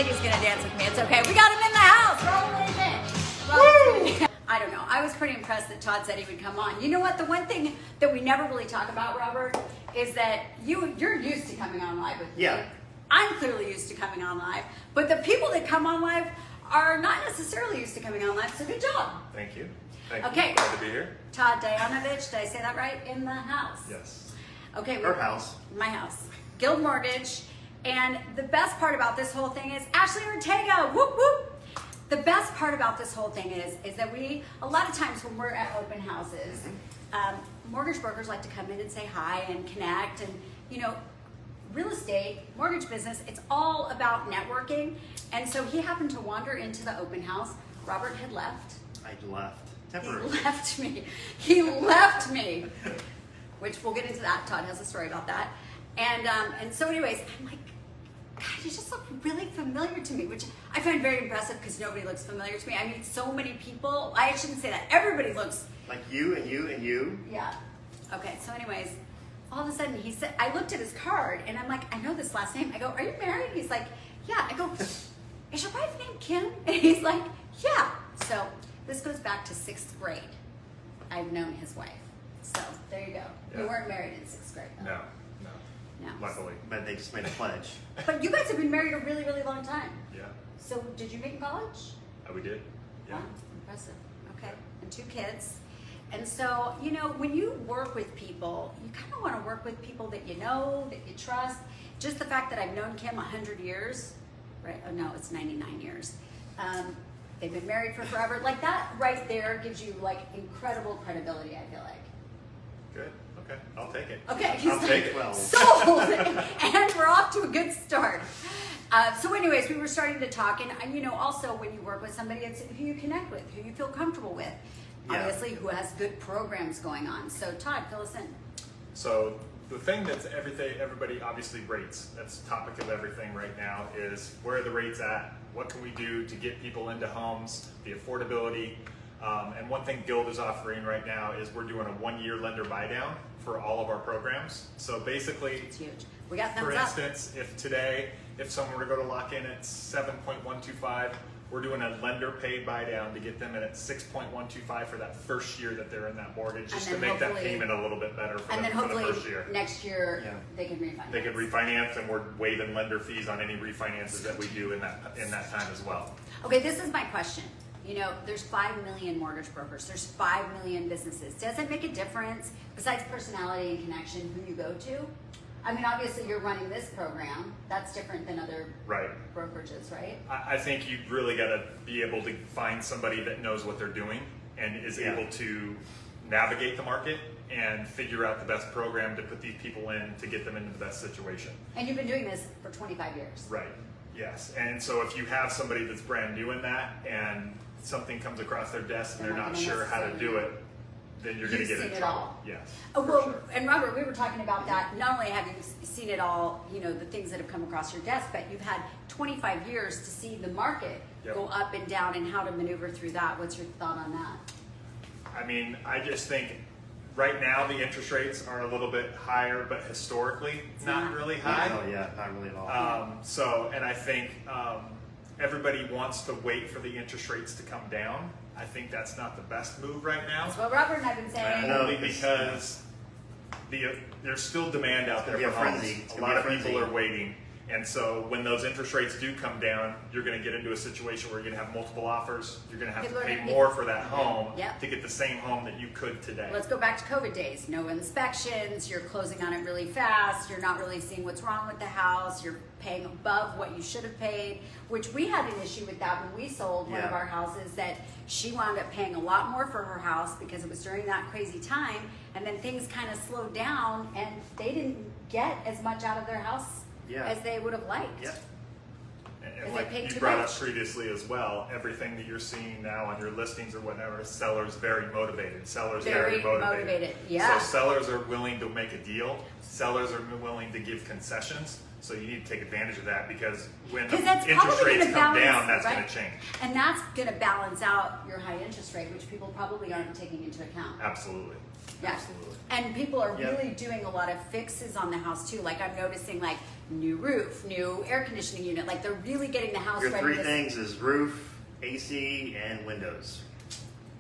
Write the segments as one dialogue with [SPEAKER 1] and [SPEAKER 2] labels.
[SPEAKER 1] think he's gonna dance with me. It's okay. We got him in the house. Roll with it. I don't know. I was pretty impressed that Todd said he would come on. You know what? The one thing that we never really talk about, Robert, is that you're used to coming on live with me.
[SPEAKER 2] Yeah.
[SPEAKER 1] I'm clearly used to coming on live, but the people that come on live are not necessarily used to coming on live. So good job.
[SPEAKER 3] Thank you. Thank you.
[SPEAKER 1] Okay.
[SPEAKER 3] Glad to be here.
[SPEAKER 1] Todd Dayanovich, did I say that right? In the house.
[SPEAKER 3] Yes.
[SPEAKER 1] Okay.
[SPEAKER 2] Her house.
[SPEAKER 1] My house. Guild Mortgage. And the best part about this whole thing is Ashley Ortega. Whoop whoop. The best part about this whole thing is that a lot of times when we're at open houses, mortgage brokers like to come in and say hi and connect. And, you know, real estate, mortgage business, it's all about networking. And so he happened to wander into the open house. Robert had left.
[SPEAKER 2] I left. Temporarily.
[SPEAKER 1] He left me. He left me. Which we'll get into that. Todd has a story about that. And so anyways, I'm like, God, you just look really familiar to me, which I find very impressive because nobody looks familiar to me. I meet so many people. I shouldn't say that. Everybody looks
[SPEAKER 2] like you and you and you.
[SPEAKER 1] Yeah. Okay. So, anyways, all of a sudden he said, I looked at his card and I'm like, I know this last name. I go, are you married? He's like, yeah. I go, is your wife named Kim? And he's like, yeah. So this goes back to 6th grade. I've known his wife. So there you go.
[SPEAKER 3] Yeah.
[SPEAKER 1] You weren't married in 6th grade, though.
[SPEAKER 3] No.
[SPEAKER 1] No.
[SPEAKER 3] Luckily.
[SPEAKER 2] But they just made a pledge.
[SPEAKER 1] But you guys have been married a really, really long time.
[SPEAKER 3] Yeah.
[SPEAKER 1] So did you meet in college?
[SPEAKER 3] We did. Yeah.
[SPEAKER 1] Wow, impressive. Okay. And 2 kids. And so, you know, when you work with people, you kind of want to work with people that you know, that you trust. Just the fact that I've known Kim 100 years, right? Oh no, it's 99 years. They've been married for forever. Like that right there gives you like incredible credibility, I feel like.
[SPEAKER 3] Good. Okay. I'll take it.
[SPEAKER 1] Okay, he's
[SPEAKER 3] I'll
[SPEAKER 1] like,
[SPEAKER 3] take it.
[SPEAKER 2] Well.
[SPEAKER 1] sold, and we're off to a good start. So anyways, we were starting to talk, and you know, also when you work with somebody, it's who you connect with, who you feel comfortable with, obviously who has good programs going on. So Todd, fill us in.
[SPEAKER 3] So the thing that's everybody obviously rates, that's the topic of everything right now, is where are the rates at? What can we do to get people into homes, the affordability? And one thing Guild is offering right now is we're doing a 1-year lender buy down for all of our programs. So basically,
[SPEAKER 1] It's huge. We got thumbs
[SPEAKER 3] for
[SPEAKER 1] up.
[SPEAKER 3] instance, if someone were to go to lock in at 7.125, we're doing a lender paid buy down to get them in at 6.125 for that first year that they're in that mortgage, just to
[SPEAKER 1] then
[SPEAKER 3] make that
[SPEAKER 1] hopefully-
[SPEAKER 3] payment a little bit better for
[SPEAKER 1] And then
[SPEAKER 3] them for the
[SPEAKER 1] hopefully
[SPEAKER 3] first year.
[SPEAKER 1] next year
[SPEAKER 2] Yeah.
[SPEAKER 1] they can refinance.
[SPEAKER 3] They could refinance, and we're waiving lender fees on any refinances that we do in that time as well.
[SPEAKER 1] Okay, this is my question. You know, there's 5 million mortgage brokers. There's 5 million businesses. Does it make a difference, besides personality and connection, who you go to? I mean, obviously you're running this program. That's different than other
[SPEAKER 3] Right.
[SPEAKER 1] brokerages, right?
[SPEAKER 3] I think you really got to be able to find somebody that knows what they're doing and is able to navigate the market and figure out the best program to put these people in to get them into the best situation.
[SPEAKER 1] And you've been doing this for 25 years.
[SPEAKER 3] Right. Yes. And so if you have somebody that's brand new in that and something comes across their desk and they're not sure how to do it, then you're going to get in trouble. Yes.
[SPEAKER 1] Oh,
[SPEAKER 3] for
[SPEAKER 1] well,
[SPEAKER 3] sure.
[SPEAKER 1] and Robert, we were talking about that. Not only have you seen it all, you know, the things that have come across your desk, but you've had 25 years to see the market go up and down and how to maneuver through that. What's your thought on that?
[SPEAKER 3] I mean, I just think right now the interest rates are a little bit higher, but historically not really high.
[SPEAKER 2] Oh yeah, not really at all.
[SPEAKER 3] And I think everybody wants to wait for the interest rates to come down. I think that's not the best move right now.
[SPEAKER 1] That's what Robert and I've been saying.
[SPEAKER 3] Only because there's still demand out there
[SPEAKER 2] It's
[SPEAKER 3] for
[SPEAKER 2] gonna be a
[SPEAKER 3] homes.
[SPEAKER 2] frenzy.
[SPEAKER 3] A lot of people are waiting. And so when those interest rates do come down, you're going to get into a situation where you're going to have multiple offers. You're going to have
[SPEAKER 1] People
[SPEAKER 3] to
[SPEAKER 1] are
[SPEAKER 3] pay
[SPEAKER 1] gonna be-
[SPEAKER 3] more for that home
[SPEAKER 1] Yep.
[SPEAKER 3] to get the same home that you could today.
[SPEAKER 1] Let's go back to COVID days. No inspections, you're closing on it really fast, you're not really seeing what's wrong with the house, you're paying above what you should have paid, which we had an issue with that when we sold one of our houses, that she wound up paying a lot more for her house because it was during that crazy time, and then things kind of slowed down and they didn't get as much out of their house as they would have liked.
[SPEAKER 2] Yep.
[SPEAKER 3] And like you brought up previously as well, everything that you're seeing now on your listings or whatever, sellers very motivated. Sellers very motivated.
[SPEAKER 1] Yeah.
[SPEAKER 3] So sellers are willing to make a deal. Sellers are willing to give concessions. So you need to take advantage of that, because when the interest rates come down, that's going to change.
[SPEAKER 1] And that's going to balance out your high interest rate, which people probably aren't taking into account.
[SPEAKER 3] Absolutely.
[SPEAKER 1] Yeah.
[SPEAKER 2] Absolutely.
[SPEAKER 1] And people are
[SPEAKER 2] Yep.
[SPEAKER 1] really doing a lot of fixes on the house too. Like I'm noticing like new roof, new air conditioning unit. Like they're really getting the house
[SPEAKER 2] Your
[SPEAKER 1] ready.
[SPEAKER 2] three things is roof, AC, and windows.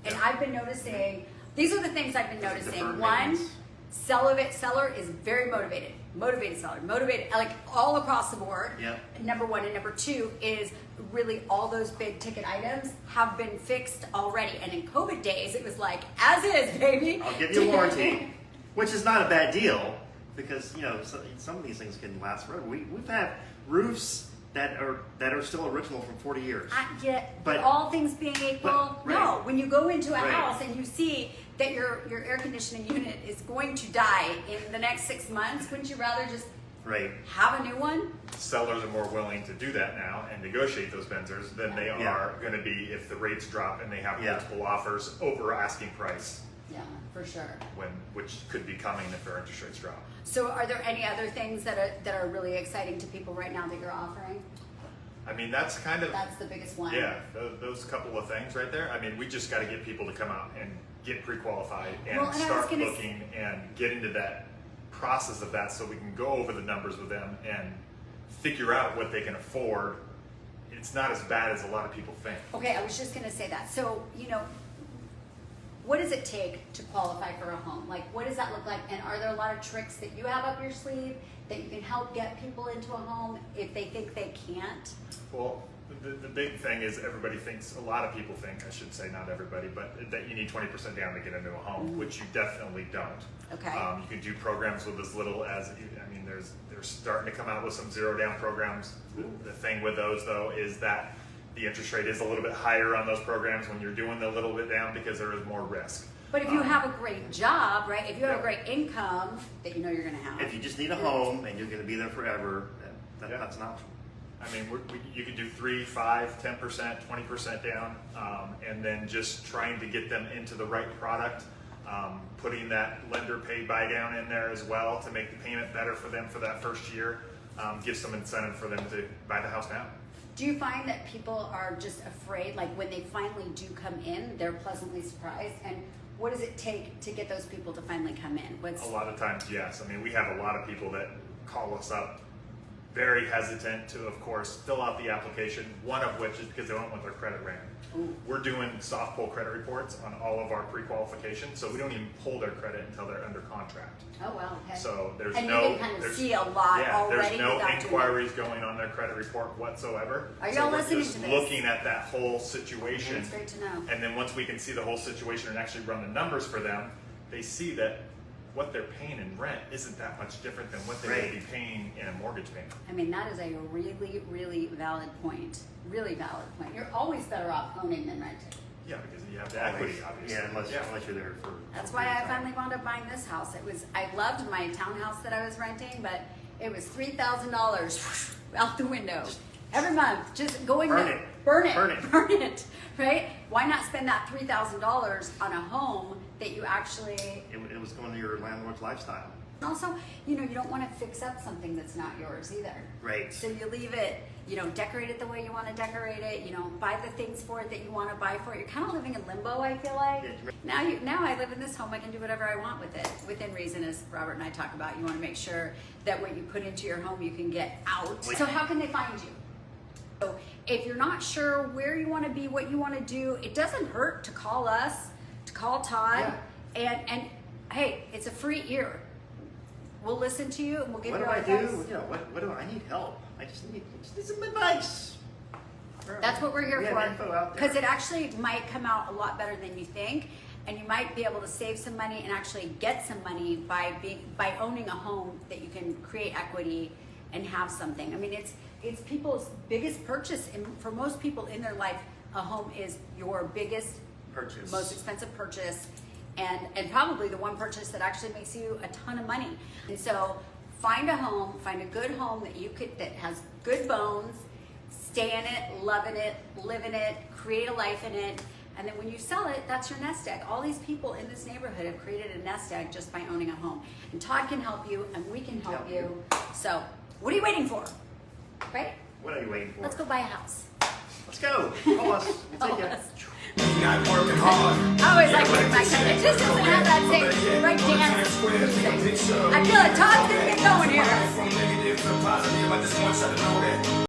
[SPEAKER 1] And I've been noticing, these are the things I've been noticing.
[SPEAKER 2] Deferred
[SPEAKER 1] One,
[SPEAKER 2] maintenance.
[SPEAKER 1] seller is very motivated. Motivated seller, motivated, like all across the board.
[SPEAKER 2] Yep.
[SPEAKER 1] Number one. And number two is really all those big ticket items have been fixed already. And in COVID days, it was like, as is, baby.
[SPEAKER 2] I'll give you a warranty, which is not a bad deal because some of these things can last forever. We've had roofs that are still original from 40 years.
[SPEAKER 1] I get,
[SPEAKER 2] But-
[SPEAKER 1] all things being equal,
[SPEAKER 2] right.
[SPEAKER 1] no. When you go into a
[SPEAKER 2] Right.
[SPEAKER 1] house and you see that your air conditioning unit is going to die in the next 6 months, wouldn't you rather just
[SPEAKER 2] Right.
[SPEAKER 1] have a new one?
[SPEAKER 3] Sellers are more willing to do that now and negotiate those vendors than they
[SPEAKER 2] Yeah.
[SPEAKER 3] are going to be if the rates drop and they have
[SPEAKER 2] Yeah.
[SPEAKER 3] multiple offers over asking price,
[SPEAKER 1] Yeah, for sure.
[SPEAKER 3] which could be coming if their interest rates drop.
[SPEAKER 1] So are there any other things that are really exciting to people right now that you're offering?
[SPEAKER 3] I mean, that's kind of
[SPEAKER 1] That's the biggest one.
[SPEAKER 3] yeah, those couple of things right there. I mean, we just got to get people to come out and get pre-qualified and
[SPEAKER 1] Well, and I was
[SPEAKER 3] start
[SPEAKER 1] gonna
[SPEAKER 3] looking and get into that process of that so we can go over the numbers with them and figure out what they can afford. It's not as bad as a lot of people think.
[SPEAKER 1] Okay, I was just gonna say that. So, what does it take to qualify for a home? Like, what does that look like? And are there a lot of tricks that you have up your sleeve that you can help get people into a home if they think they can't?
[SPEAKER 3] Well, the big thing is everybody thinks, a lot of people think, I should say not everybody, but that you need 20% down to get into a home, which you definitely don't.
[SPEAKER 1] Okay.
[SPEAKER 3] You can do programs with as little as, they're starting to come out with some zero down programs. The thing with those though is that the interest rate is a little bit higher on those programs when you're doing the little bit down because there is more risk.
[SPEAKER 1] But if you have a great job, right? If you have a
[SPEAKER 3] Yeah.
[SPEAKER 1] great income that you know you're gonna have.
[SPEAKER 2] If you just need a home and you're going to be there forever,
[SPEAKER 3] Yeah.
[SPEAKER 2] that's an option.
[SPEAKER 3] I mean, you could do 3, 5, 10%, 20% down, and then just trying to get them into the right product, putting that lender paid buy down in there as well to make the payment better for them for that first year, give some incentive for them to buy the house now.
[SPEAKER 1] Do you find that people are just afraid, like when they finally do come in, they're pleasantly surprised? And what does it take to get those people to finally come in?
[SPEAKER 3] A lot of times, yes. I mean, we have a lot of people that call us up very hesitant to, of course, fill out the application, one of which is because they don't want their credit ran.
[SPEAKER 1] Ooh.
[SPEAKER 3] We're doing soft pull credit reports on all of our pre-qualification, so we don't even pull their credit until they're under contract.
[SPEAKER 1] Oh, wow, okay.
[SPEAKER 3] So there's
[SPEAKER 1] and
[SPEAKER 3] no,
[SPEAKER 1] you can kind of
[SPEAKER 3] there's,
[SPEAKER 1] see a lot
[SPEAKER 3] yeah,
[SPEAKER 1] already.
[SPEAKER 3] there's no
[SPEAKER 1] without doing it.
[SPEAKER 3] inquiries going on their credit report whatsoever.
[SPEAKER 1] Are
[SPEAKER 3] so
[SPEAKER 1] y'all
[SPEAKER 3] we're
[SPEAKER 1] listening
[SPEAKER 3] just
[SPEAKER 1] to this?
[SPEAKER 3] looking at that whole situation.
[SPEAKER 1] That's great to know.
[SPEAKER 3] And then once we can see the whole situation and actually run the numbers for them, they see that what they're paying in rent isn't that much different than what they
[SPEAKER 2] Right.
[SPEAKER 3] would be paying in a mortgage payment.
[SPEAKER 1] I mean, that is a really, really valid point. Really valid point. You're always better off owning than renting.
[SPEAKER 3] Yeah, because you have the equity, obviously.
[SPEAKER 2] Yeah, unless you're there for.
[SPEAKER 1] That's why I finally wound up buying this house. I loved my townhouse that I was renting, but it was $3,000 out the window every month. Just going
[SPEAKER 2] Burn
[SPEAKER 1] to
[SPEAKER 2] it.
[SPEAKER 1] burn it,
[SPEAKER 2] Burn it.
[SPEAKER 1] burn it, right? Why not spend that $3,000 on a home that you actually?
[SPEAKER 2] It was going to your landlord's lifestyle.
[SPEAKER 1] Also, you don't want to fix up something that's not yours either.
[SPEAKER 2] Right.
[SPEAKER 1] So you leave it, decorate it the way you want to decorate it, buy the things for it that you want to buy for it. You're kind of living in limbo, I feel like.
[SPEAKER 2] Yeah.
[SPEAKER 1] Now I live in this home, I can do whatever I want with it. Within reason, as Robert and I talk about, you want to make sure that what you put into your home, you can get out. So how can they find you? So if you're not sure where you want to be, what you want to do, it doesn't hurt to call us, to call Todd, and hey, it's a free ear. We'll listen to you and we'll give
[SPEAKER 2] What
[SPEAKER 1] you
[SPEAKER 2] do
[SPEAKER 1] our
[SPEAKER 2] I
[SPEAKER 1] advice.
[SPEAKER 2] do? What do I need help? I just need some advice.
[SPEAKER 1] That's what we're here
[SPEAKER 2] We have info
[SPEAKER 1] for.
[SPEAKER 2] out there.
[SPEAKER 1] Because it actually might come out a lot better than you think, and you might be able to save some money and actually get some money by owning a home that you can create equity and have something. I mean, it's people's biggest purchase, and for most people in their life, a home is your biggest
[SPEAKER 2] Purchase.
[SPEAKER 1] most expensive purchase, and probably the one purchase that actually makes you a ton of money. And so find a home, find a good home that has good bones, stay in it, love in it, live in it, create a life in it, and then when you sell it, that's your nest egg. All these people in this neighborhood have created a nest egg just by owning a home. And Todd can help you, and we can help you. So what are you waiting for? Right?
[SPEAKER 2] What are you waiting for?
[SPEAKER 1] Let's go buy a house.
[SPEAKER 2] Let's go. Call us. We'll take it.
[SPEAKER 4] Not working hard.
[SPEAKER 1] I always like it back then. It just doesn't have that same break dance music. I feel like Todd's gonna get going here.
[SPEAKER 4] From negative to positive, I just want you to know that.